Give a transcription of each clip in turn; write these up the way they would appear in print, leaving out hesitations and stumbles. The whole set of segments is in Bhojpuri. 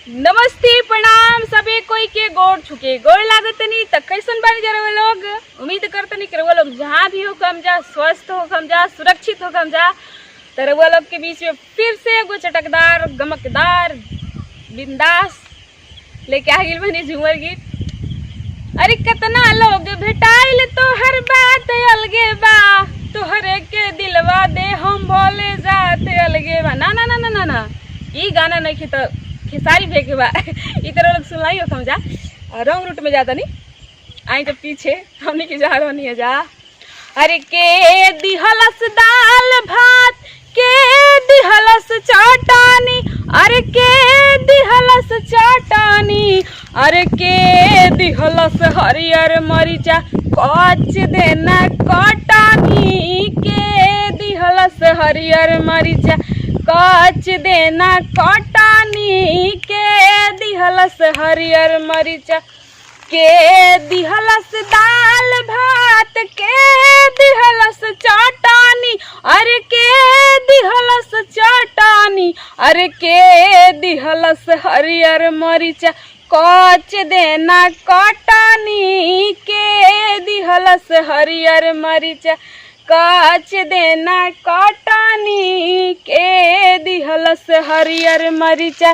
नमस्ते प्रणाम सभी कोई के गोड़ छुके गोड़ लागत नहीं त कैसन बानी जा रहे लोग। उम्मीद करते नहीं कि वो लोग जहाँ भी हो कम जा, स्वस्थ हो कम जा, सुरक्षित हो कम जा। तो वो लोग के बीच में फिर से एगो चटकदार गमकदार बिंदास लेके आ गई बनी झूमर गीत। अरे कितना लोग भेटाइल तो हर बात अलगे बा, तोहरे के दिलवा दे हम बोले जाते अलगे बा। ना ना ना ना ना ना ई गाना नहीं की तो खेसारी फेंके बा इतना लोग सुनाई हो समझा। रंग रूट में जाता नहीं आई तो पीछे हमने की जा रही है जा। अरे के दिहलस दाल भात, के दिहलस चटानी, अरे के दिहलस चटानी, अरे के दिहलस हरियर मरीचा कच देना कटानी, के दिहलस हरियर मरीचा कच देना कटानी, के दिहलस हरियर मरीचा, के दिहलस दाल भात, के दिहलस चटानी, अरे के दिहलस चटानी, अरे के दिहलस हरियर मरीचा कच देना कटानी, के दिहलस हरियर मरीचा कच देना कटानी, के दिहलस हरियर मरीचा।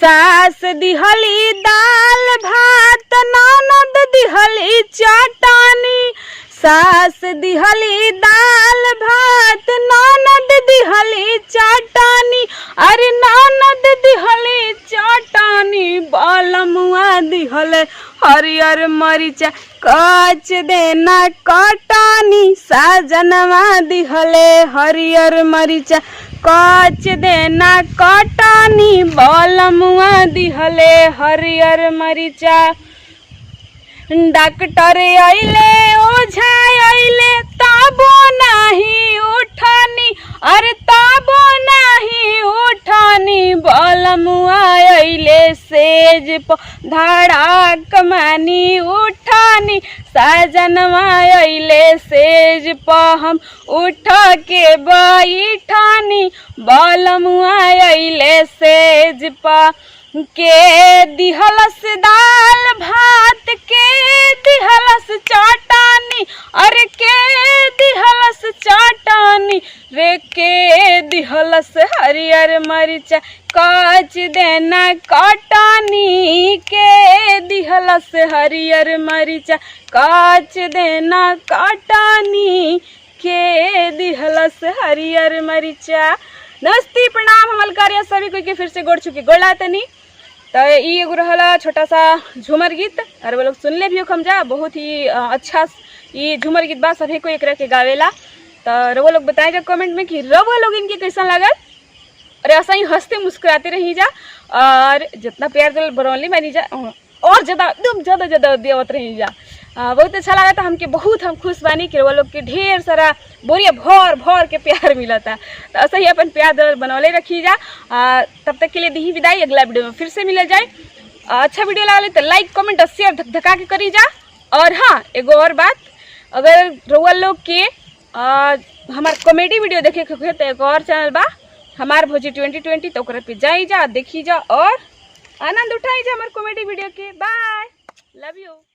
सास दिहली दाल भात, ननद दिहली चटानी, सास दिहली दाल भात, ननद दिहली चटानी, अरे ननद दिहली चटानी, बालमुआ दिहल हरियर मरीचा कच देना कटानी, साजनवा दिहले हरियर मरीचा कच देना कटानी, बालमुआ दिहले हरियर मरीचा। डॉक्टर आइले ओझा आइले तबो नाही उठानी, अरे तबो नाही उठानी, बालमुआ आइले सेज प धड़ाक मानी उठानी, साजनवा आइले सेज प हम उठ के बैठानी, बालमुआ आइले सेज प। के दिहलस दाल भात, के दिहलस चटानी, अरे के दिहलस चटानी, रे के दिहलस हरियर मरीचा कच देना कटानी, के दिहलस हरियर मरीचा कच देना कटानी, के दिहलस हरियर मरीचा। नमस्ते प्रणाम हम अलकारिया सभी कोई के फिर से गोड़ चुकी गोड़ लाते नहीं। तो ये एगो रहला छोटा सा झूमर गीत और वो लोग सुनले भी हम जा बहुत ही अच्छा ये झूमर गीत बा, सभी को एक के गावेला। तो वो लोग बताएगा कमेंट में कि रवो लोग इनके कैसा लागल। अरे ऐसा ही हंसते मुस्कुराते रही जा और जितना प्यार दिल बरौली में जा और ज़्यादा ज़्यादा देवत रही जा। बहुत अच्छा लगा था हमके, बहुत हम खुश बानी कि वो लोग के ढेर सारा बोरिया भर भर के प्यार मिला था। तो ऐसा ही अपन प्यार बनौले रखी जा। तब तक के लिए दी विदाई, अगला वीडियो में फिर से मिल जाए। अच्छा वीडियो लगा तो लाइक कमेंट और शेयर धका के करी जा। और हाँ एगो और बात, अगर रउआ लोग के हमार कॉमेडी वीडियो देखे के तो एक और चैनल बा हमार भोजी 2020, तो पे जाई जा देखी जा और आनंद उठाई जा हमार कॉमेडी वीडियो के। Bye, love you.